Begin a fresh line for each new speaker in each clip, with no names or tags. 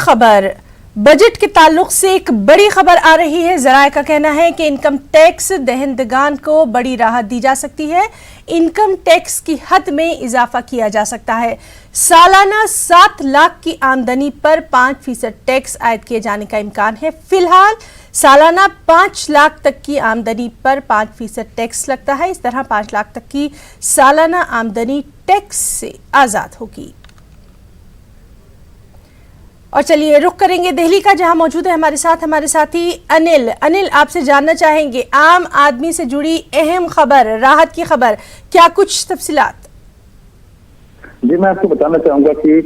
खबर बजट के ताल्लुक से एक बड़ी खबर आ रही है। जराए का कहना है कि इनकम टैक्स दहंदगान को बड़ी राहत दी जा सकती है। इनकम टैक्स की हद में इजाफा किया जा सकता है। सालाना 7 लाख की आमदनी पर 5% टैक्स आयद किए जाने का इम्कान है। फिलहाल सालाना 5 लाख तक की आमदनी पर 5% टैक्स लगता है। इस तरह 5 लाख तक की सालाना आमदनी टैक्स से आजाद होगी। और चलिए रुख करेंगे दिल्ली का, जहां मौजूद है हमारे साथी अनिल आपसे जानना चाहेंगे आम आदमी से जुड़ी अहम खबर, राहत की खबर, क्या कुछ तफसीलात?
जी, मैं आपको बताना चाहूंगा कि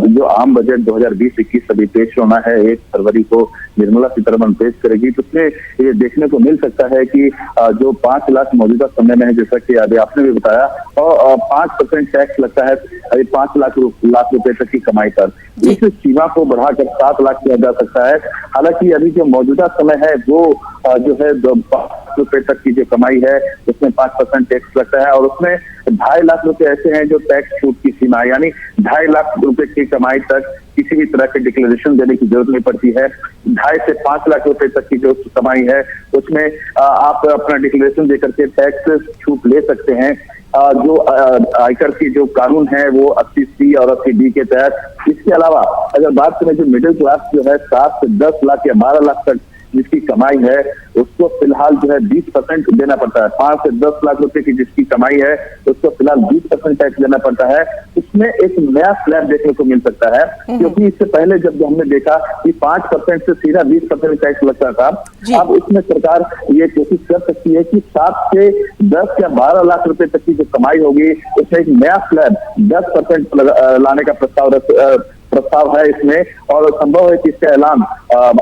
जो आम बजट 2020-21 अभी पेश होना है, 1 फरवरी को निर्मला सीतारमण पेश करेगी, तो उसमें ये देखने को मिल सकता है कि जो 5 लाख मौजूदा समय में है, जैसा कि अभी आपने भी बताया, और 5% टैक्स लगता है अभी 5 लाख रुपए तक की कमाई पर। इस सीमा को बढ़ाकर 7 लाख किया जा सकता है। हालांकि अभी जो मौजूदा समय है वो जो है 5 रुपए तक की जो कमाई है उसमें 5% टैक्स लगता है, और उसमें 2.5 लाख रुपए ऐसे हैं जो टैक्स छूट की सीमा, यानी 2.5 लाख रुपए की कमाई तक किसी भी तरह के डिक्लेरेशन देने की जरूरत नहीं पड़ती है। 2.5 से 5 लाख रुपए तक की जो कमाई है उसमें आप अपना डिक्लेरेशन देकर के टैक्स छूट ले सकते हैं। जो आयकर की जो कानून है वो 80C और 80D के तहत। इसके अलावा अगर बात करें जो मिडिल क्लास जो है 7 से 10 लाख या 12 लाख तक जिसकी कमाई है उसको फिलहाल जो है 20% देना पड़ता है। 5 से 10 लाख रुपए की जिसकी कमाई है उसको फिलहाल 20% टैक्स देना पड़ता है। उसमें एक नया स्लैब देखने को मिल सकता है, क्योंकि इससे पहले जब हमने देखा कि 5% से सीधा 20% टैक्स लगता था, अब इसमें सरकार ये कोशिश कर सकती है कि 7 से 10 या 12 लाख रुपए तक की जो कमाई होगी उसमें एक नया स्लैब 10% लाने का प्रस्ताव है इसमें, और संभव है कि इसका ऐलान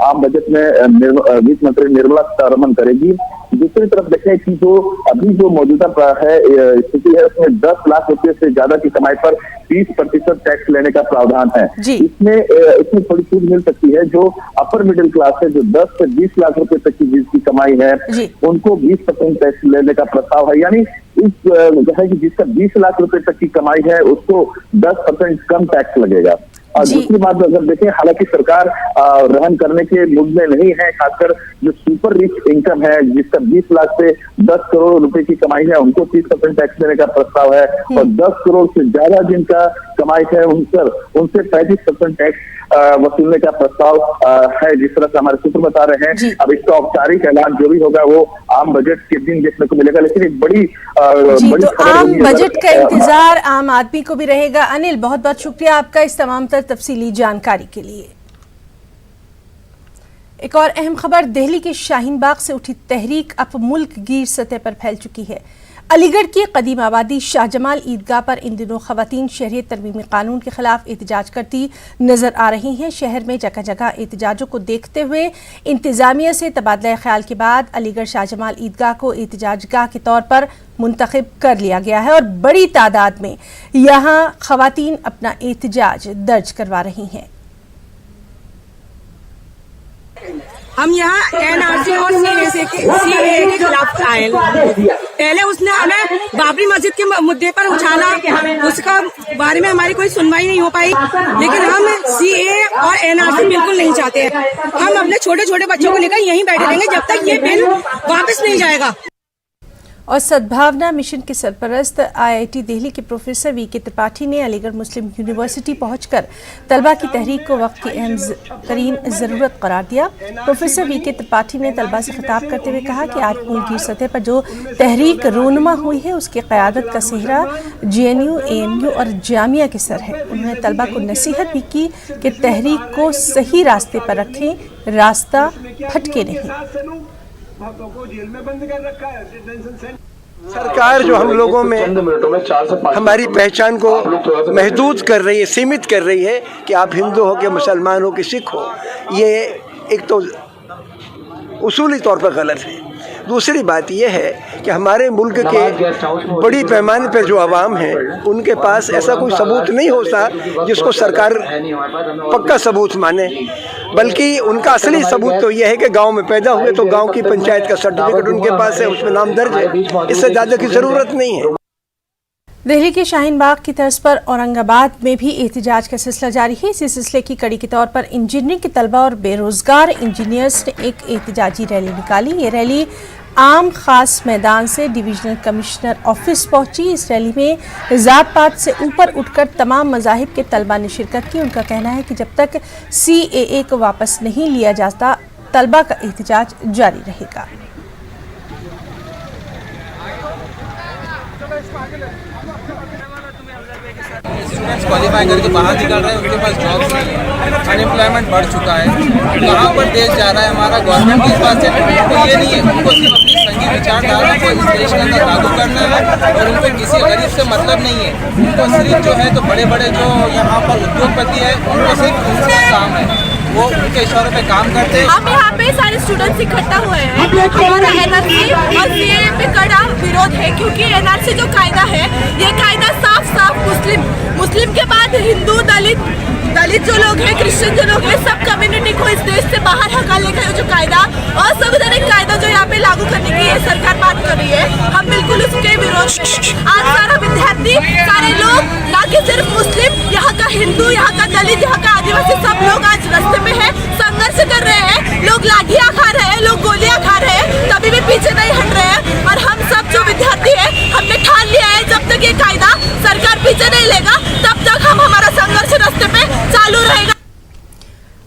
आम बजट में वित्त मंत्री निर्मला सीतारमण करेगी। दूसरी तरफ देखें कि जो अभी जो मौजूदा है स्थिति है उसमें 10 लाख रुपए से ज्यादा की कमाई पर 30% टैक्स लेने का प्रावधान है। इसमें थोड़ी छूट मिल सकती है। जो अपर मिडिल क्लास है, जो 10 से 20 लाख रुपए तक की जिसकी कमाई है उनको 20% टैक्स लेने का प्रस्ताव है, यानी कि जिसका 20 लाख रुपए तक की कमाई है उसको 10% कम टैक्स लगेगा। और दूसरी बात अगर देखें, हालांकि सरकार रहन करने के मूड में नहीं है, खासकर जो सुपर रिच इनकम है जिसका 20 लाख से 10 करोड़ रुपए की कमाई है उनको 30% टैक्स देने का प्रस्ताव है, और 10 करोड़ से ज्यादा जिनका कमाई है उनसे 35% टैक्स वसूलने का प्रस्ताव है, जिस तरह से हमारे सूत्र बता रहे हैं। अब इसका औपचारिक ऐलान जो भी होगा वो आम बजट के दिन देखने को मिलेगा, लेकिन एक बड़ी
तो आम बजट का इंतजार आम आदमी को भी रहेगा। अनिल, बहुत बहुत शुक्रिया आपका इस तमाम तर तफसीली जानकारी के लिए। एक और अहम खबर, दिल्ली के शाहीन बाग से उठी तहरीक अब मुल्क गिर सतह पर फैल चुकी है। अलीगढ़ की कदीम आबादी शाहजमाल ईदगाह पर इन दिनों खवातीन शहरियत तरमीमी कानून के खिलाफ एहतजाज करती नजर आ रही हैं। शहर में जगह जगह एहतजाजों को देखते हुए इंतजामिया से तबादला ख्याल के बाद अलीगढ़ शाहजमाल ईदगाह को एहतजाजगाह के तौर पर मुंतखब कर लिया गया है, और बड़ी तादाद में यहाँ खवातीन अपना एहतजाज दर्ज करवा रही हैं।
हम यहाँ NRC और CAA के खिलाफ आए। पहले उसने हमें बाबरी मस्जिद के मुद्दे पर उछाला, उसका बारे में हमारी कोई सुनवाई नहीं हो पाई, लेकिन हम CAA और NRC बिल्कुल नहीं चाहते हैं। हम अपने छोटे छोटे बच्चों को लेकर यहीं बैठे रहेंगे जब तक ये बिल वापस नहीं जाएगा।
और सद्भावना मिशन के सरपरस्त IIT दिल्ली के प्रोफेसर VK त्रिपाठी ने अलीगढ़ मुस्लिम यूनिवर्सिटी पहुंचकर तलबा की तहरीक को वक्त की अहम तरीन ज़रूरत करार दिया। प्रोफेसर VK त्रिपाठी ने तलबा से खिताब करते हुए कहा कि आज मुल्क की सतह पर जो तहरीक रूनुमा हुई है उसकी क़यादत का सेहरा GNU, AMU और जामिया के सर है। उन्होंने तलबा को नसीहत भी की कि तहरीक को सही रास्ते पर रखें, रास्ता भटके नहीं।
सरकार जो हम लोगों में हमारी पहचान को महदूद कर रही है, सीमित कर रही है कि आप हिंदू हो कि मुसलमान हो कि सिख हो, ये एक तो उसूली तौर पर गलत है। दूसरी बात यह है कि हमारे मुल्क के बड़ी पैमाने पर जो आवाम है उनके पास ऐसा कोई सबूत नहीं होता जिसको सरकार पक्का सबूत माने, बल्कि उनका असली सबूत तो यह है कि गांव में पैदा हुए तो गांव की पंचायत का सर्टिफिकेट उनके पास है, उसमें नाम दर्ज है, इससे ज़्यादा की ज़रूरत नहीं है।
दिल्ली के शाहीन बाग की तर्ज पर औरंगाबाद में भी एहतजाज का सिलसिला जारी है। इसी सिलसिले की कड़ी के तौर पर इंजीनियरिंग के तलबा और बेरोजगार इंजीनियर्स ने एक एहतजाजी रैली निकाली। ये रैली आम खास मैदान से डिविजनल कमिश्नर ऑफिस पहुंची। इस रैली में जात पात से ऊपर उठकर तमाम मज़ाहिब के तलबा ने शिरकत की। उनका कहना है कि जब तक CAA को वापस नहीं लिया जाता तलबा का एहतजाज जारी रहेगा।
स्टूडेंट्स क्वालिफाई करके बाहर निकल रहे हैं, उनके पास जॉब्स नहीं है, अनएम्प्लॉयमेंट बढ़ चुका है। कहाँ पर देश जा रहा है हमारा? गवर्नमेंट की इस बात से उनको ये नहीं है, उनको सिर्फ अपनी संगीत विचारधारा को इस देश के अंदर लागू करना है और उनको किसी गरीब से मतलब नहीं है। उनको सिर्फ जो है तो बड़े बड़े जो यहाँ पर उद्योगपति है उनको सिर्फ उनका काम है, वो उनके इशारों पे काम करते हैं।
हम यहाँ पे सारे स्टूडेंट्स इकट्ठा हुए हैं। हमारा NRC और CAA पे कड़ा विरोध है क्योंकि NRC जो कायदा है ये कायदा साफ साफ मुस्लिम के बाद हिंदू, दलित जो लोग हैं, क्रिश्चियन जो लोग हैं, सब कम्युनिटी को इस देश से बाहर हकालने का जो कायदा और संवैधानिक कायदा जो यहाँ पे लागू करने की ये सरकार बात कर रही है, हम बिल्कुल उसके विरोध में। आज सारा विद्यार्थी, सारे लोग, ना कि सिर्फ मुस्लिम, यहाँ का हिंदू, यहाँ का दलित, यहाँ का आदिवासी, सब लोग आज रास्ते में है, संघर्ष कर रहे हैं। लोग लाठियाँ खा रहे हैं, लोग गोलियाँ खा रहे हैं, कभी भी पीछे नहीं हट रहे हैं। और हम सब जो विद्यार्थी है हमने ठान लिया है जब तक ये कायदा सरकार पीछे नहीं लेगा तब तक हम हमारा संघर्ष रास्ते पे चालू रहेगा।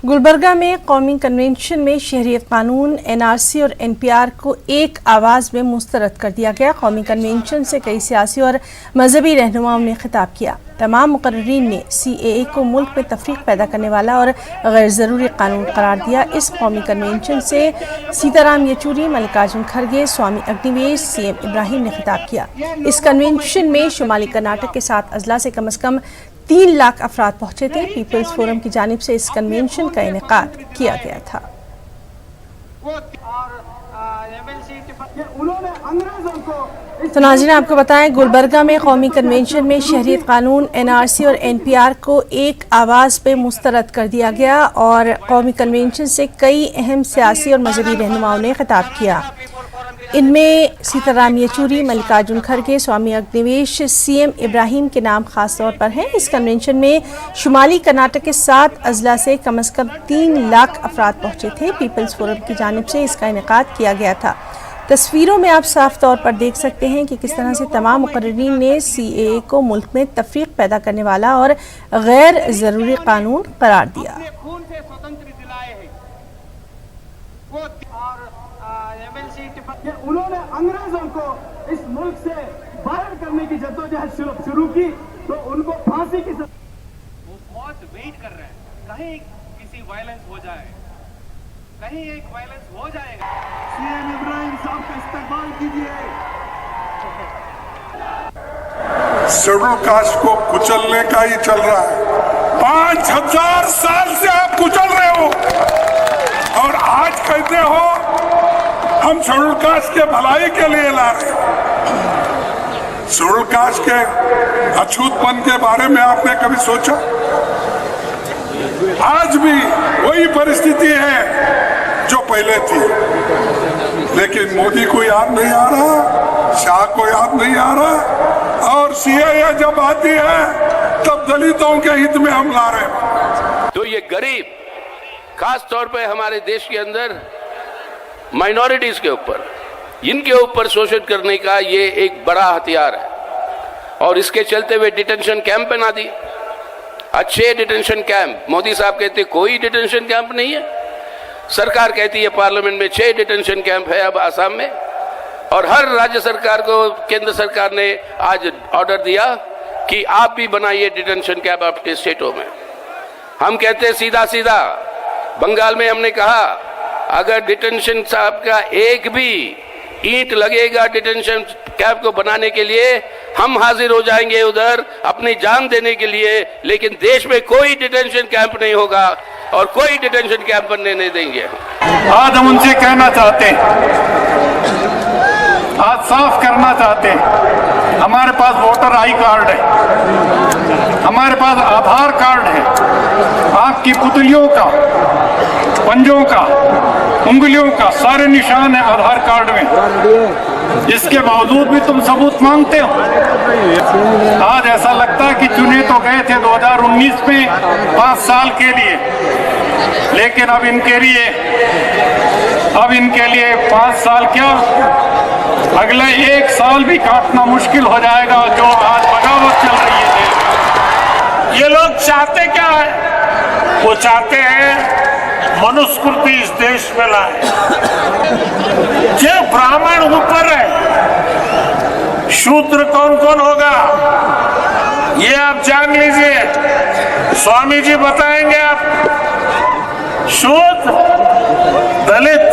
गुलबर्गा में कौमी कन्वेंशन में शहरियत कानून, NRC और NPR को एक आवाज़ में मुस्तरद कर दिया गया। कौमी कन्वेंशन से कई सियासी और मजहबी रहनुमाओं ने खिताब किया। तमाम मुकर्रीन ने CAA को मुल्क में तफरीक पैदा करने वाला और गैर ज़रूरी कानून करार दिया। इस कौमी कन्वेंशन से सीताराम येचूरी, मल्लिकार्जुन खड़गे, स्वामी अग्निवेश, CM इब्राहिम ने खिताब किया। इस कन्वेंशन में शुमाली कर्नाटक के 7 अजला से कम 3 लाख अफराद पहुंचे थे। पीपल्स फोरम की जानिब से इस कन्वेंशन का इनेकाद किया गया था। तो नाज़रीन, आपको बताएं, गुलबर्गा में कौमी कन्वेंशन में शहरियत कानून, NRC और NPR को एक आवाज़ पे मुस्तरद कर दिया गया और कौमी कन्वेंशन से कई अहम सियासी और मजहबी रहनुमाओं ने खिताब किया। इनमें सीताराम येचूरी, मल्लिकार्जुन खड़गे, स्वामी अग्निवेश, CM इब्राहिम के नाम खास तौर पर हैं। इस कन्वेंशन में शुमाली कर्नाटक के 7 अजला से कम 3 लाख अफराद पहुंचे थे। पीपल्स फोरम की जानिब से इसका इनेकाद किया गया था। तस्वीरों में आप साफ तौर पर देख सकते हैं कि किस तरह से तमाम मुकर्रीन ने CAA को मुल्क में तफरीक पैदा करने वाला और गैर ज़रूरी कानून करार दिया।
उन्होंने अंग्रेजों को इस मुल्क से बाहर करने की जद्दोजहद शुरू की तो उनको फांसी की
वो बहुत वेट कर रहे हैं, कहीं किसी वायलेंस हो जाए, कहीं एक वायलेंस हो जाएगा।
CM इब्राहिम साहब का इस्तेमाल कीजिए।
शेड्यूल कास्ट को कुचलने का ही चल रहा है। 5000 साल से आप कुचल रहे हो और आज कहते हो हम शेड्यूल कास्ट के भलाई के लिए ला रहे हैं। शेड्यूल कास्ट के अछूतपन के बारे में आपने कभी सोचा? आज भी वही परिस्थिति है जो पहले थी, लेकिन मोदी को याद नहीं आ रहा, शाह को याद नहीं आ रहा और CAA जब आती है तब दलितों के हित में हम ला रहे हैं।
तो ये गरीब, खास तौर पे हमारे देश के अंदर माइनॉरिटीज के ऊपर, इनके ऊपर शोषण करने का ये एक बड़ा हथियार है और इसके चलते हुए डिटेंशन कैंप बना दी। अच्छे डिटेंशन कैंप, मोदी साहब कहते कोई डिटेंशन कैंप नहीं है, सरकार कहती है पार्लियामेंट में 6 डिटेंशन कैंप है अब आसाम में। और हर राज्य सरकार को केंद्र सरकार ने आज ऑर्डर दिया कि आप भी बनाइए डिटेंशन कैंप अपने स्टेटों में। हम कहते हैं सीधा सीधा, बंगाल में हमने कहा अगर डिटेंशन साहब का एक भी ईंट लगेगा डिटेंशन कैंप को बनाने के लिए, हम हाजिर हो जाएंगे उधर अपनी जान देने के लिए, लेकिन देश में कोई डिटेंशन कैंप नहीं होगा और कोई डिटेंशन कैंप बनने नहीं देंगे।
आज हम उनसे कहना चाहते हैं, आज साफ करना चाहते हैं, हमारे पास वोटर आई कार्ड है, हमारे पास आधार कार्ड है, आंख की पुतलियों का, पंजों का, उंगलियों का सारे निशान है आधार कार्ड में। इसके बावजूद भी तुम सबूत मांगते हो। आज ऐसा लगता है कि चुने तो गए थे 2019 में 5 साल के लिए, लेकिन अब इनके लिए 5 साल क्या, अगले 1 साल भी काटना मुश्किल हो जाएगा। जो आज बगावत चल रही है,
ये लोग चाहते क्या है? वो चाहते हैं मनुस्मृति इस देश में लाए। जो ब्राह्मण ऊपर है, शूद्र कौन कौन होगा ये आप जान लीजिए। स्वामी जी बताएंगे आप। शूद्र, दलित,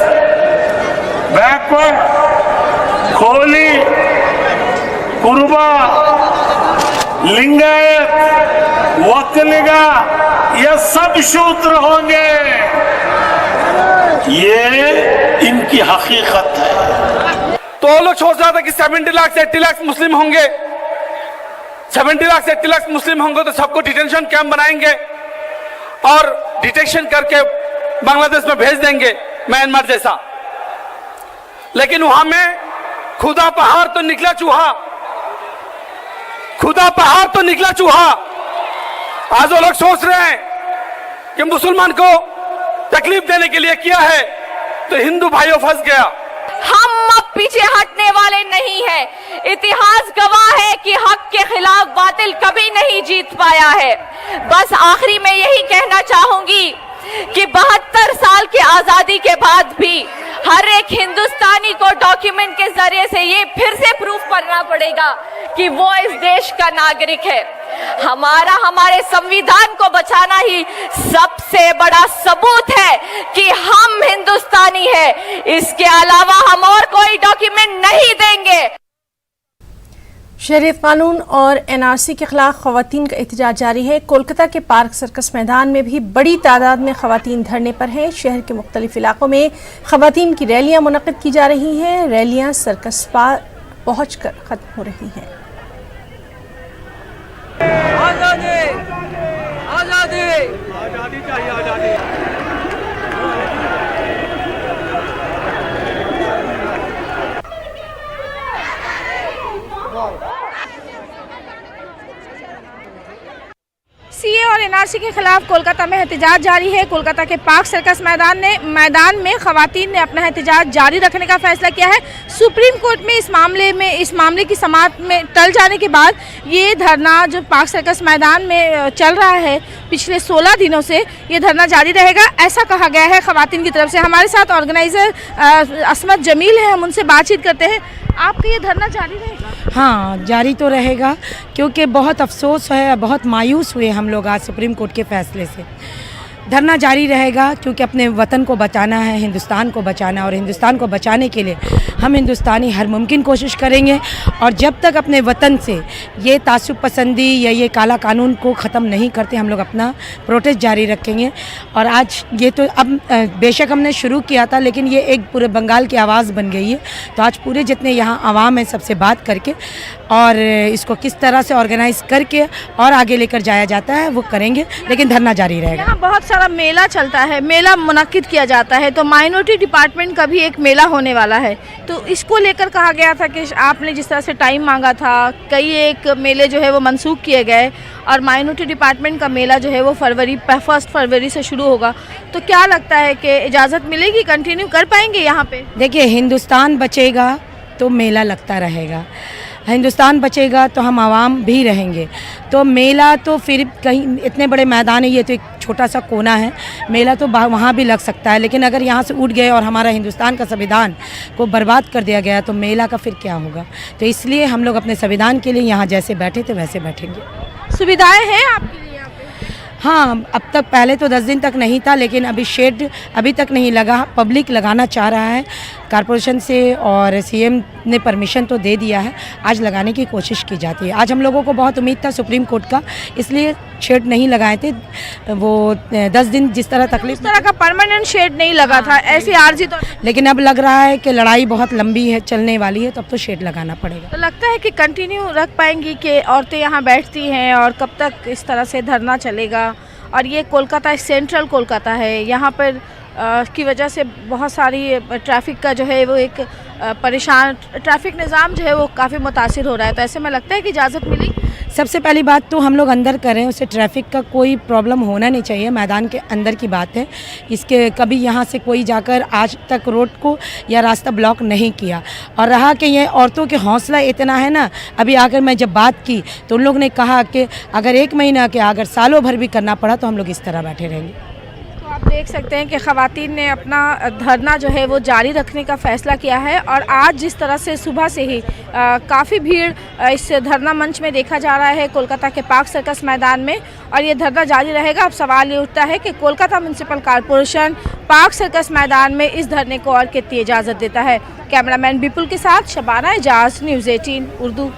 बैकवर्ड, कोली, कुरुबा, लिंगायत, वकलिगा, ये सब शूद्र होंगे। ये इनकी हकीकत है।
तो वो लोग सोच रहा था कि 70 लाख से 80 लाख मुस्लिम होंगे, 70 लाख से 80 लाख मुस्लिम होंगे तो सबको डिटेंशन कैंप बनाएंगे और डिटेक्शन करके बांग्लादेश में भेज देंगे, म्यांमार जैसा। लेकिन वहां में खुदा पहाड़ तो निकला चूहा, खुदा पहाड़ तो निकला चूहा। आज वो लोग सोच रहे हैं कि मुसलमान को तकलीफ देने के लिए किया है तो हिंदू भाइयों फंस गया।
हम अब पीछे हटने वाले नहीं है। इतिहास गवाह है कि हक के खिलाफ बातिल कभी नहीं जीत पाया है। बस आखिरी में यही कहना चाहूंगी कि 72 साल की आजादी के बाद भी हर एक हिंदुस्तानी को डॉक्यूमेंट के जरिए से ये फिर से प्रूफ करना पड़ेगा कि वो इस देश का नागरिक है। हमारे संविधान को बचाना ही सबसे बड़ा सबूत है कि हम हिंदुस्तानी हैं। इसके अलावा हम और कोई डॉक्यूमेंट नहीं देंगे।
शहरियत कानून और एनआरसी के खिलाफ खवातीन का एहतजाज जारी है। कोलकाता के पार्क सर्कस मैदान में भी बड़ी तादाद में खवातीन धरने पर हैं। शहर के मुख्तलिफ इलाकों में खवातीन की रैलियां मुनक्किद की जा रही हैं। रैलियां सर्कस पार्क पहुंचकर खत्म हो रही हैं।
आजादी, आजादी, आजादी चाहिए, आजादी। सीए और एनआरसी के खिलाफ कोलकाता में एहतजाज जारी है। कोलकाता के पार्क सर्कस मैदान में खवातीन ने अपना एहतजाज जारी रखने का फैसला किया है। सुप्रीम कोर्ट में इस मामले की समाअत में टल जाने के बाद ये धरना जो पार्क सर्कस मैदान में चल रहा है पिछले 16 दिनों से, ये धरना जारी रहेगा, ऐसा कहा गया है खवातीन की तरफ से। हमारे साथ ऑर्गेनाइजर असमत जमील है, हम उनसे बातचीत करते हैं। आपका ये धरना जारी रहेगा?
हाँ, जारी तो रहेगा, क्योंकि बहुत अफसोस है, बहुत मायूस हुए हम लोग आज सुप्रीम कोर्ट के फैसले से। धरना जारी रहेगा क्योंकि अपने वतन को बचाना है, हिंदुस्तान को बचाना है, और हिंदुस्तान को बचाने के लिए हम हिंदुस्तानी हर मुमकिन कोशिश करेंगे। और जब तक अपने वतन से ये तासुब पसंदी या ये काला कानून को ख़त्म नहीं करते, हम लोग अपना प्रोटेस्ट जारी रखेंगे। और आज ये तो अब बेशक हमने शुरू किया था, लेकिन ये एक पूरे बंगाल की आवाज़ बन गई है। तो आज पूरे जितने यहाँ आवाम हैं सबसे बात करके और इसको किस तरह से ऑर्गेनाइज करके और आगे लेकर जाया जाता है वो करेंगे, लेकिन धरना जारी रहेगा।
यहाँ बहुत सारा मेला चलता है, मेला मुनक्किद किया जाता है, तो माइनॉरिटी डिपार्टमेंट का भी एक मेला होने वाला है। तो इसको लेकर कहा गया था कि आपने जिस तरह से टाइम मांगा था, कई एक मेले जो है वो मनसूख किए गए और माइनॉरिटी डिपार्टमेंट का मेला जो है वो 1 फरवरी से शुरू होगा। तो क्या लगता है कि इजाज़त मिलेगी, कंटिन्यू कर पाएंगे यहाँ पे?
देखिए, हिंदुस्तान बचेगा तो मेला लगता रहेगा, हिंदुस्तान बचेगा तो हम आवाम भी रहेंगे। तो मेला तो फिर कहीं इतने बड़े मैदान है, ये तो एक छोटा सा कोना है, मेला तो वहाँ भी लग सकता है। लेकिन अगर यहाँ से उठ गए और हमारा हिंदुस्तान का संविधान को बर्बाद कर दिया गया तो मेला का फिर क्या होगा। तो इसलिए हम लोग अपने संविधान के लिए यहाँ जैसे बैठे थे वैसे बैठेंगे।
सुविधाएँ हैं आपके लिए?
हाँ, अब तक पहले तो 10 दिन तक नहीं था, लेकिन अभी शेड अभी तक नहीं लगा। पब्लिक लगाना चाह रहा है कॉरपोरेशन से और सीएम ने परमिशन तो दे दिया है, आज लगाने की कोशिश की जाती है। आज हम लोगों को बहुत उम्मीद था सुप्रीम कोर्ट का, इसलिए शेड नहीं लगाए थे। वो 10 दिन जिस तरह तकलीफ,
उस तरह का परमानेंट शेड नहीं लगा था, ऐसी आर्जी तो।
लेकिन अब लग रहा है कि लड़ाई बहुत लंबी है, चलने वाली है, तब तो शेड लगाना पड़ेगा।
तो लगता है कि कंटिन्यू रख पाएंगी कि औरतें यहाँ बैठती हैं और कब तक इस तरह से धरना चलेगा? और ये कोलकाता सेंट्रल कोलकाता है, यहाँ पर की वजह से बहुत सारी ट्रैफिक का जो है वो एक परेशान, ट्रैफिक निज़ाम जो है वो काफ़ी मुतासिर हो रहा है। तो ऐसे में लगता है कि इजाज़त मिली।
सबसे पहली बात तो हम लोग अंदर करें, उसे ट्रैफिक का कोई प्रॉब्लम होना नहीं चाहिए, मैदान के अंदर की बात है। इसके कभी यहाँ से कोई जाकर आज तक रोड को या रास्ता ब्लॉक नहीं किया। और रहा कि ये औरतों के हौसला इतना है ना, अभी आकर मैं जब बात की तो उन लोग ने कहा कि अगर 1 महीना के अगर सालों भर भी करना पड़ा तो हम लोग इस तरह बैठे रहेंगे।
तो आप देख सकते हैं कि ख़वातीन ने अपना धरना जो है वो जारी रखने का फ़ैसला किया है। और आज जिस तरह से सुबह से ही काफ़ी भीड़ इस धरना मंच में देखा जा रहा है कोलकाता के पार्क सर्कस मैदान में, और ये धरना जारी रहेगा। अब सवाल ये उठता है कि Kolkata municipal corporation park circus मैदान में इस धरने को और कितनी इजाज़त देता है। कैमरामैन विपुल के साथ शबाना एजाज, न्यूज़ 18 उर्दू।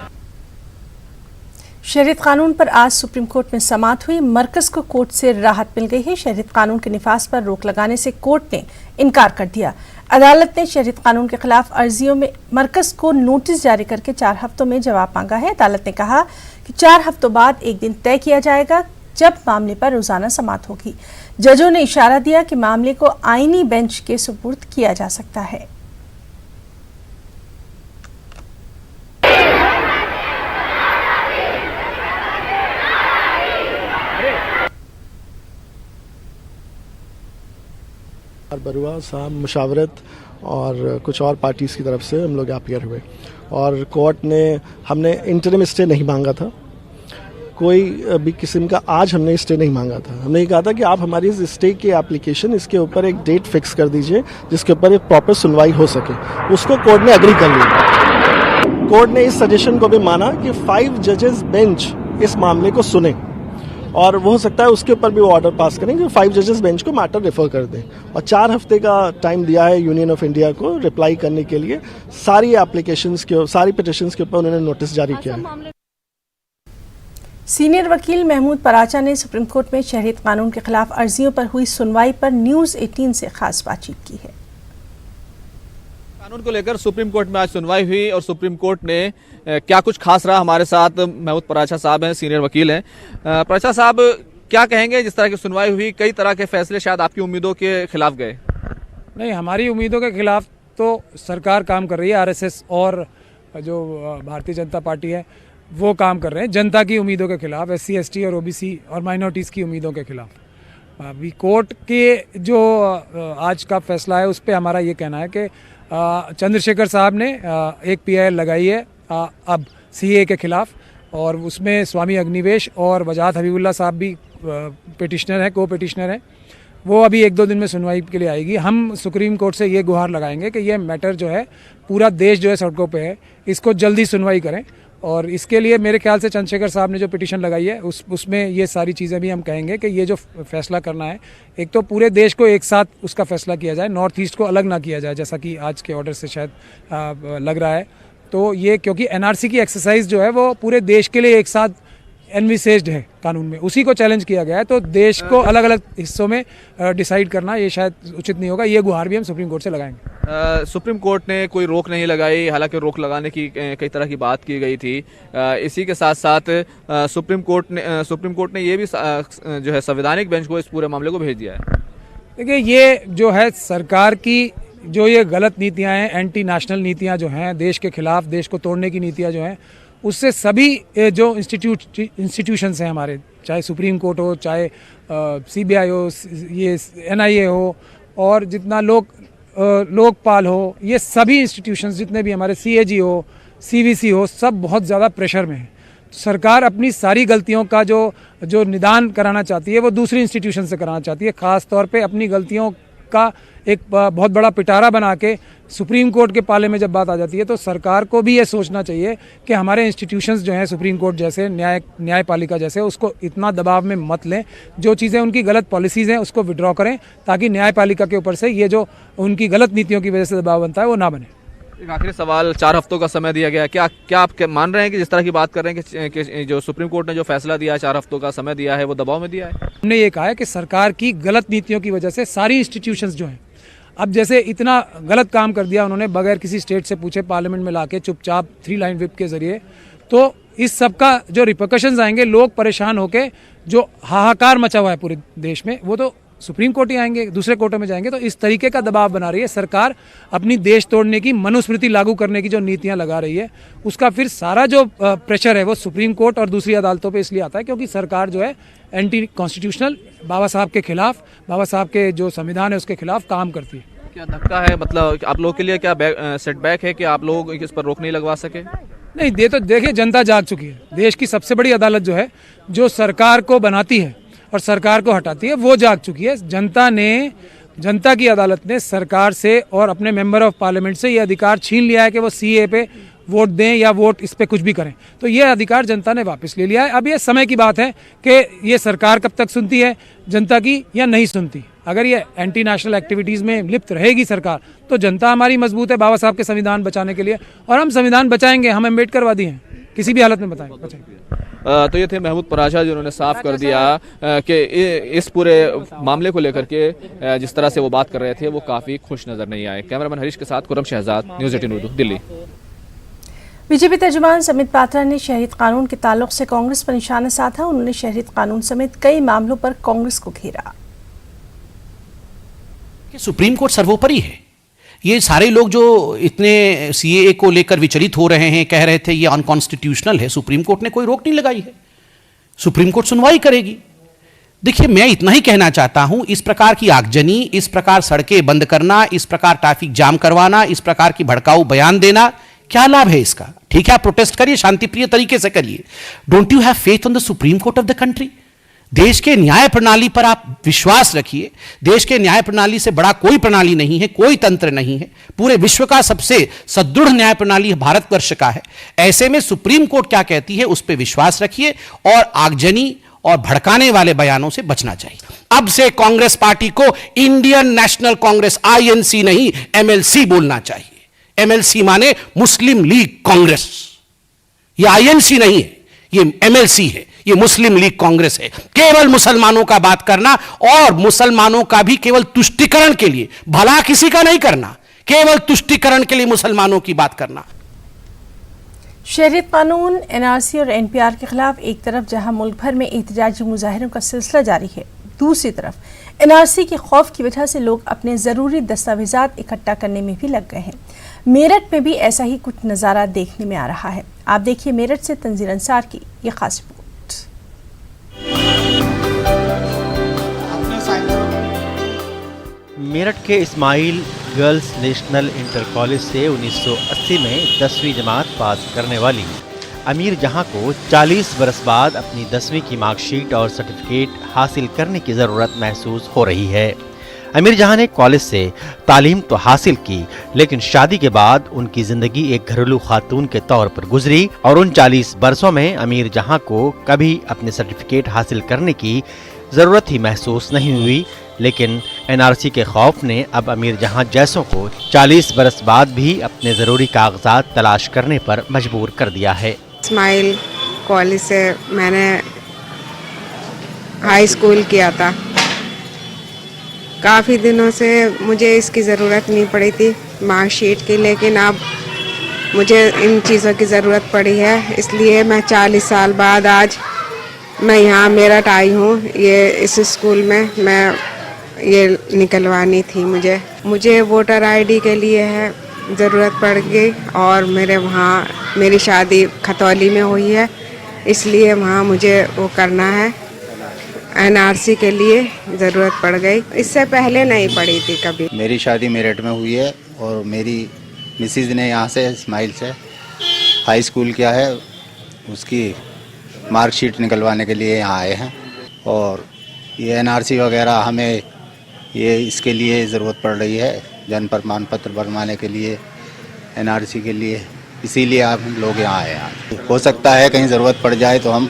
शहरियत कानून पर आज सुप्रीम कोर्ट में समाअत हुई। मरकज को कोर्ट से राहत मिल गई है। शहरियत कानून के निफाज पर रोक लगाने से कोर्ट ने इनकार कर दिया। अदालत ने शहरियत कानून के खिलाफ अर्जियों में मरकज को नोटिस जारी करके 4 हफ्तों में जवाब मांगा है। अदालत ने कहा कि 4 हफ्तों बाद एक दिन तय किया जाएगा जब मामले पर रोजाना समाअत होगी। जजों ने इशारा दिया कि मामले को आईनी बेंच के सुपुर्द किया जा सकता है।
बरुआ साहब मुशावरत और कुछ और पार्टीज़ की तरफ से हम लोग अपीयर हुए और कोर्ट ने हमने इंटरिम स्टे नहीं मांगा था, कोई भी किस्म का आज हमने स्टे नहीं मांगा था। हमने ये कहा था कि आप हमारी इस स्टे की एप्लीकेशन इसके ऊपर एक डेट फिक्स कर दीजिए जिसके ऊपर एक प्रॉपर सुनवाई हो सके। उसको कोर्ट ने एग्री कर लिया। कोर्ट ने इस सजेशन को भी माना कि 5 जजेस बेंच इस मामले को सुने और वो हो सकता है उसके ऊपर भी वो ऑर्डर पास करें कि 5 जजेस बेंच को मैटर रेफर कर दें। और 4 हफ्ते का टाइम दिया है यूनियन ऑफ इंडिया को रिप्लाई करने के लिए। सारी एप्लीकेशंस के, सारी पिटिशंस के ऊपर उन्होंने नोटिस जारी किया है।
सीनियर वकील महमूद पराचा ने सुप्रीम कोर्ट में शहरियत कानून के खिलाफ अर्जियों पर हुई सुनवाई पर न्यूज़ 18 से खास बातचीत की है।
कानून को लेकर सुप्रीम कोर्ट में आज सुनवाई हुई और सुप्रीम कोर्ट ने क्या कुछ खास रहा। हमारे साथ महमूद पराचा साहब हैं, सीनियर वकील हैं। पराचा साहब, क्या कहेंगे, जिस तरह की सुनवाई हुई कई तरह के फैसले शायद आपकी उम्मीदों के खिलाफ गए?
नहीं, हमारी उम्मीदों के खिलाफ तो सरकार काम कर रही है। आरएसएस और जो भारतीय जनता पार्टी है वो काम कर रहे हैं जनता की उम्मीदों के खिलाफ, SC ST और OBC और माइनॉरिटीज़ की उम्मीदों के खिलाफ। अभी कोर्ट के जो आज का फैसला है उस पर हमारा ये कहना है कि चंद्रशेखर साहब ने एक PIL लगाई है अब CA के खिलाफ, और उसमें स्वामी अग्निवेश और वजाहत हबीबुल्ला साहब भी पिटिशनर हैं, को पिटिशनर हैं। वो अभी 1-2 दिन में सुनवाई के लिए आएगी। हम सुप्रीम कोर्ट से ये गुहार लगाएंगे कि ये मैटर जो है पूरा देश जो है सड़कों पे है, इसको जल्दी सुनवाई करें। और इसके लिए मेरे ख्याल से चंद्रशेखर साहब ने जो पिटीशन लगाई है उसमें ये सारी चीज़ें भी हम कहेंगे कि ये जो फैसला करना है, एक तो पूरे देश को एक साथ उसका फैसला किया जाए, नॉर्थ ईस्ट को अलग ना किया जाए जैसा कि आज के ऑर्डर से शायद लग रहा है। तो ये क्योंकि NRC की एक्सरसाइज जो है वो पूरे देश के लिए एक साथ एनविसेज्ड है कानून में, उसी को चैलेंज किया गया है। तो देश को अलग अलग हिस्सों में डिसाइड करना ये शायद उचित नहीं होगा। ये गुहार भी हम सुप्रीम कोर्ट से लगाएंगे।
सुप्रीम कोर्ट ने कोई रोक नहीं लगाई, हालांकि रोक लगाने की कई तरह की बात की गई थी। इसी के साथ साथ सुप्रीम कोर्ट ने ये भी जो है संवैधानिक बेंच को इस पूरे मामले को भेज दिया है।
देखिए, ये जो है सरकार की जो ये गलत नीतियाँ हैं, एंटी नेशनल नीतियाँ जो हैं, देश के खिलाफ, देश को तोड़ने की नीतियाँ जो हैं, उससे सभी जो इंस्टीट्यूशंस हैं हमारे, चाहे सुप्रीम कोर्ट हो, चाहे CBI हो, ये NIA हो, और जितना लोकपाल हो, ये सभी इंस्टीट्यूशंस जितने भी हमारे CAG हो, CVC हो, सब बहुत ज़्यादा प्रेशर में है। सरकार अपनी सारी गलतियों का जो निदान कराना चाहती है वो दूसरी इंस्टीट्यूशन से कराना चाहती है। ख़ास तौर पे अपनी गलतियों का एक बहुत बड़ा पिटारा बना के सुप्रीम कोर्ट के पाले में जब बात आ जाती है तो सरकार को भी ये सोचना चाहिए कि हमारे इंस्टीट्यूशंस जो हैं, सुप्रीम कोर्ट जैसे, न्यायपालिका जैसे, उसको इतना दबाव में मत लें। जो चीज़ें उनकी गलत पॉलिसीज़ हैं उसको विड्रॉ करें, ताकि न्यायपालिका के ऊपर से ये जो उनकी गलत नीतियों की वजह से दबाव बनता है वो ना बने।
एक आखिरी सवाल, 4 हफ्तों का समय दिया गया, क्या आप मान रहे हैं कि जिस तरह की बात कर रहे हैं कि जो सुप्रीम कोर्ट ने जो फैसला दिया है, 4 हफ्तों का समय दिया है, वो दबाव में दिया है?
हमने ये कहा है कि सरकार की गलत नीतियों की वजह से सारी इंस्टीट्यूशंस जो हैं, अब जैसे इतना गलत काम कर दिया उन्होंने, बगैर किसी स्टेट से पूछे पार्लियामेंट में लाके चुपचाप 3 लाइन व्हिप के जरिए, तो इस सब का जो रिपरकशंस आएंगे, लोग परेशान होके जो हाहाकार मचा हुआ है पूरे देश में, वो तो सुप्रीम कोर्ट ही आएंगे, दूसरे कोर्टों में जाएंगे। तो इस तरीके का दबाव बना रही है सरकार, अपनी देश तोड़ने की मनुस्मृति लागू करने की जो नीतियां लगा रही है, उसका फिर सारा जो प्रेशर है वो सुप्रीम कोर्ट और दूसरी अदालतों पे इसलिए आता है क्योंकि सरकार जो है एंटी कॉन्स्टिट्यूशनल, बाबा साहब के खिलाफ, बाबा साहब के जो संविधान है उसके खिलाफ काम करती है।
क्या धक्का है, मतलब आप लोगों के लिए क्या सेटबैक है कि आप लोग इस पर रोक नहीं लगवा सके?
नहीं, ये तो देखिए जनता जाग चुकी है। देश की सबसे बड़ी अदालत जो है, जो सरकार को बनाती है और सरकार को हटाती है, वो जाग चुकी है। जनता की अदालत ने सरकार से और अपने मेंबर ऑफ पार्लियामेंट से ये अधिकार छीन लिया है कि वो सीए पे वोट दें या वोट इस पे कुछ भी करें। तो ये अधिकार जनता ने वापस ले लिया है। अब ये समय की बात है कि ये सरकार कब तक सुनती है जनता की या नहीं सुनती। अगर ये एंटी नेशनल एक्टिविटीज़ में लिप्त रहेगी सरकार, तो जनता हमारी मजबूत है बाबा साहब के संविधान बचाने के लिए, और हम संविधान बचाएंगे। हम अम्बेडकरवादी हैं, किसी भी हालत में बचाएंगे।
तो ये थे महमूद पराशा जिन्होंने साफ कर दिया कि इस पूरे मामले को लेकर के जिस तरह से वो बात कर रहे थे वो काफ़ी खुश नज़र नहीं आए। कैमरामैन हरीश के साथ खुर्रम शहजाद, न्यूज़ 18 उर्दू, दिल्ली।
बीजेपी तर्जुमान समित पात्रा ने शहरीत कानून के ताल्लुक से कांग्रेस पर निशाना साधा। उन्होंने शहरीत कानून समेत कई मामलों पर कांग्रेस को घेरा।
सुप्रीम कोर्ट सर्वोपरि है। ये सारे लोग जो इतने सीएए को लेकर विचलित हो रहे हैं, कह रहे थे ये अनकॉन्स्टिट्यूशनल है, सुप्रीम कोर्ट ने कोई रोक नहीं लगाई है। सुप्रीम कोर्ट सुनवाई करेगी। देखिए, मैं इतना ही कहना चाहता हूं, इस प्रकार की आगजनी, इस प्रकार सड़कें बंद करना, इस प्रकार ट्रैफिक जाम करवाना, इस प्रकार की भड़काऊ बयान देना, क्या लाभ है इसका? ठीक है, आप प्रोटेस्ट करिए, शांतिप्रिय तरीके से करिए। Don't you have faith on the supreme court of the country? देश के न्याय प्रणाली पर आप विश्वास रखिए। देश के न्याय प्रणाली से बड़ा कोई प्रणाली नहीं है, कोई तंत्र नहीं है। पूरे विश्व का सबसे सुदृढ़ न्याय प्रणाली भारतवर्ष का है। ऐसे में सुप्रीम कोर्ट क्या कहती है उस पर विश्वास रखिए और आगजनी और भड़काने वाले बयानों से बचना चाहिए। अब से कांग्रेस पार्टी को इंडियन नेशनल कांग्रेस INC नहीं MLC बोलना चाहिए। MLC माने मुस्लिम लीग कांग्रेस। ये INC नहीं है, ये MLC है, ये मुस्लिम लीग कांग्रेस है। केवल मुसलमानों का बात करना और मुसलमानों का भी केवल तुष्टिकरण के लिए, भला किसी का नहीं करना, केवल तुष्टिकरण के लिए मुसलमानों की बात करना।
शहरीत कानून, NRC और NPR के खिलाफ एक तरफ जहां मुल्क भर में एहतजाजी मुजाहरों का सिलसिला जारी है, दूसरी तरफ NRC के खौफ की वजह से लोग अपने ज़रूरी दस्तावेजात इकट्ठा करने में भी लग गए हैं। मेरठ में भी ऐसा ही कुछ नज़ारा देखने में आ रहा है। आप देखिए मेरठ से तंजीर अंसार की ये खास रिपोर्ट।
मेरठ के Ismail girls national inter college से 1980 में 10वीं जमात पास करने वाली अमीर जहां को 40 बरस बाद अपनी 10वीं की मार्कशीट और सर्टिफिकेट हासिल करने की ज़रूरत महसूस हो रही है। अमीर जहां ने कॉलेज से तालीम तो हासिल की, लेकिन शादी के बाद उनकी ज़िंदगी एक घरेलू खातून के तौर पर गुजरी और उन 40 बरसों में अमीर जहां को कभी अपने सर्टिफिकेट हासिल करने की ज़रूरत ही महसूस नहीं हुई। लेकिन NRC के खौफ ने अब अमीर जहां जैसों को 40 बरस बाद भी अपने ज़रूरी कागजात तलाश करने पर मजबूर कर दिया है।
इस्माइल कॉलेज से मैंने हाई स्कूल किया था। काफ़ी दिनों से मुझे इसकी ज़रूरत नहीं पड़ी थी मार्कशीट की, लेकिन अब मुझे इन चीज़ों की ज़रूरत पड़ी है, इसलिए मैं 40 साल बाद आज मैं यहाँ मेरठ आई हूँ। ये इस स्कूल में मैं ये निकलवानी थी मुझे वोटर ID के लिए है ज़रूरत पड़ गई, और मेरे वहाँ मेरी शादी खतौली में हुई है, इसलिए वहाँ मुझे वो करना है। NRC के लिए ज़रूरत पड़ गई, इससे पहले नहीं पड़ी थी कभी।
मेरी शादी मेरठ में हुई है और मेरी मिसिज़ ने यहाँ से इस्माइल से हाई स्कूल किया है, उसकी मार्कशीट निकलवाने के लिए यहाँ आए हैं। और ये NRC वगैरह हमें ये इसके लिए ज़रूरत पड़ रही है, जन्म प्रमाण पत्र बनवाने के लिए, NRC के लिए, इसीलिए आप लोग यहाँ आए हैं। हो सकता है कहीं ज़रूरत पड़ जाए तो हम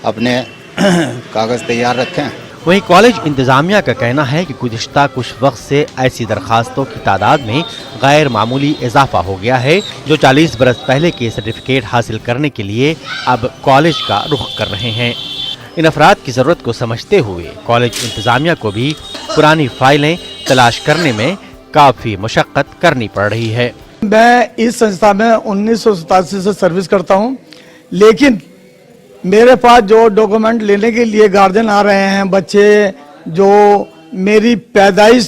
अपने कागज़ तैयार रखें।
वहीं कॉलेज इंतज़ामिया का कहना है कि गुज़िश्ता कुछ वक्त से ऐसी दरखास्तों की तादाद में गैर मामूली इजाफा हो गया है, जो 40 बरस पहले के सर्टिफिकेट हासिल करने के लिए अब कॉलेज का रुख कर रहे हैं। इन अफराद की ज़रूरत को समझते हुए कॉलेज इंतज़ामिया को भी पुरानी फाइलें तलाश करने में काफ़ी मशक्क़त करनी पड़ रही है।
मैं इस संस्था में 1987 से सर्विस करता हूँ, लेकिन मेरे पास जो डॉक्यूमेंट लेने के लिए गार्जियन आ रहे हैं, बच्चे जो मेरी पैदाइश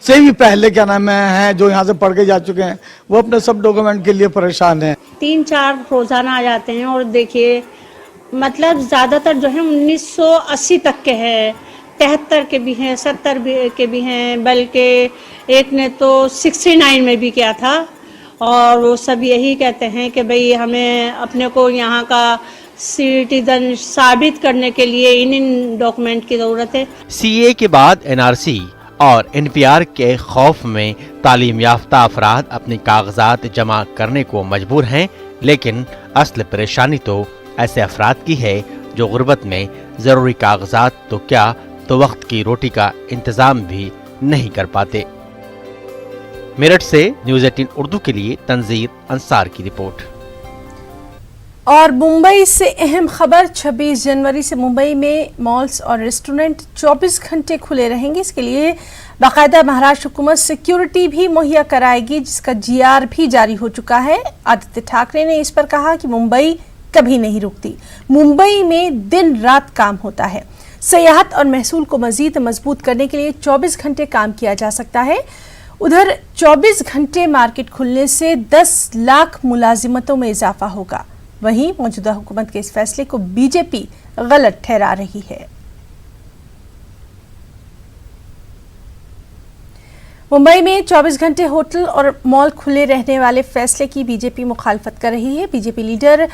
से भी पहले क्या नाम है जो यहाँ से पढ़ के जा चुके हैं, वो अपने सब डॉक्यूमेंट के लिए परेशान हैं।
3-4 रोजाना आ जाते हैं और देखिए मतलब ज़्यादातर जो है 1980 तक के हैं, 73 के भी हैं, 70 के भी हैं, बल्कि एक ने तो 69 में भी किया था। और वो सब यही कहते हैं कि भाई हमें अपने को यहाँ का सिटीजन साबित करने के लिए इन डॉक्यूमेंट की ज़रूरत है।
सीए के बाद एनआरसी और एनपीआर के खौफ में तालीम याफ्ता अफराद अपने कागजात जमा करने को मजबूर हैं, लेकिन असल परेशानी तो ऐसे अफराद की है जो गुर्बत में ज़रूरी कागजात तो क्या तो वक्त की रोटी का इंतज़ाम भी नहीं कर पाते। मेरठ से न्यूज़ 18 उर्दू के लिए तंजीर अंसार की रिपोर्ट।
और मुंबई से अहम खबर, 26 जनवरी से मुंबई में मॉल्स और रेस्टोरेंट 24 घंटे खुले रहेंगे। इसके लिए बाकायदा महाराष्ट्र हुकूमत सिक्योरिटी भी मुहैया कराएगी, जिसका जीआर भी जारी हो चुका है। आदित्य ठाकरे ने इस पर कहा कि मुंबई कभी नहीं रुकती, मुंबई में दिन रात काम होता है। सयाहत और महसूल को मजीद मजबूत करने के लिए 24 घंटे काम किया जा सकता है। उधर 24 घंटे मार्केट खुलने से 10 लाख मुलाजिमतों में इजाफा होगा। वहीं मौजूदा हुकूमत के इस फैसले को बीजेपी गलत ठहरा रही है। मुंबई में 24 घंटे होटल और मॉल खुले रहने वाले फैसले की बीजेपी मुखालफत कर रही है। बीजेपी लीडर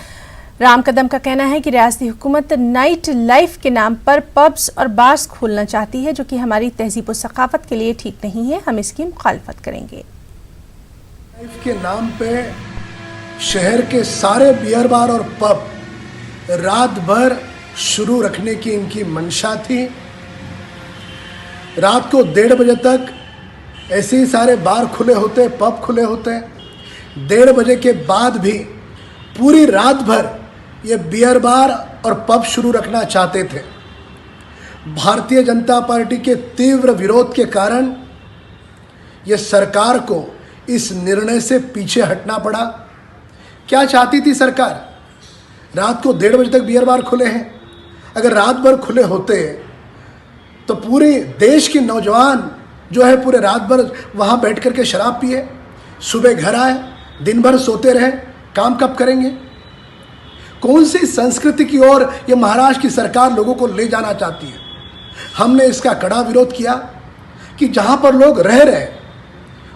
राम कदम का कहना है कि रियासती हुकूमत नाइट लाइफ के नाम पर पब्स और बार्स खोलना चाहती है, जो कि हमारी तहजीब और सकाफत के लिए ठीक नहीं है। हम इसकी मुखालफत करेंगे।
लाइफ के नाम पे शहर के सारे बियर बार और पब रात भर शुरू रखने की इनकी मंशा थी। रात को 1:30 बजे तक ऐसे ही सारे बार खुले होते, पब खुले होते। 1:30 बजे के बाद भी पूरी रात भर ये बियर बार और पब शुरू रखना चाहते थे। भारतीय जनता पार्टी के तीव्र विरोध के कारण ये सरकार को इस निर्णय से पीछे हटना पड़ा। क्या चाहती थी सरकार? रात को 1:30 बजे तक बियर बार खुले हैं। अगर रात भर खुले होते तो पूरे देश के नौजवान जो है पूरे रात भर वहाँ बैठ कर के शराब पिए, सुबह घर आए, दिन भर सोते रहे, काम कब करेंगे? कौन सी संस्कृति की ओर ये महाराष्ट्र की सरकार लोगों को ले जाना चाहती है? हमने इसका कड़ा विरोध किया कि जहाँ पर लोग रह रहे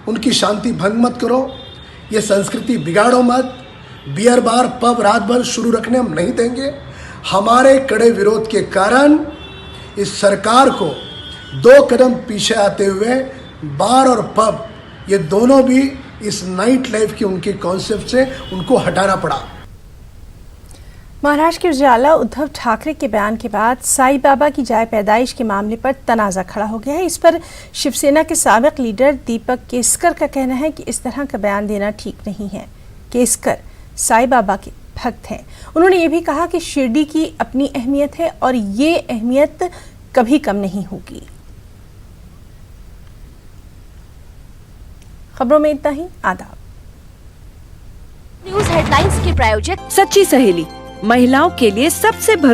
उनकी शांति भंग मत करो, ये संस्कृति बिगाड़ो मत। बियर बार पब रात भर शुरू रखने हम नहीं देंगे। हमारे कड़े विरोध के कारण इस सरकार को 2 कदम पीछे आते हुए बार और पब ये दोनों भी इस नाइट लाइफ की उनके कॉन्सेप्ट से उनको हटाना पड़ा।
महाराष्ट्र के उजाला उद्धव ठाकरे के बयान के बाद साईं बाबा की जाए पैदाइश के मामले पर तनाज़ा खड़ा हो गया है। इस पर शिवसेना के साबिक लीडर दीपक केसकर का कहना है कि इस तरह का बयान देना ठीक नहीं है। केसकर साईं बाबा के भक्त हैं। उन्होंने ये भी कहा कि शिरडी की अपनी अहमियत है और ये अहमियत कभी कम नहीं होगी। खबरों में इतना ही। आदाब।
न्यूज़ हेडलाइंस के प्रायोजक सच्ची सहेली, महिलाओं के लिए सबसे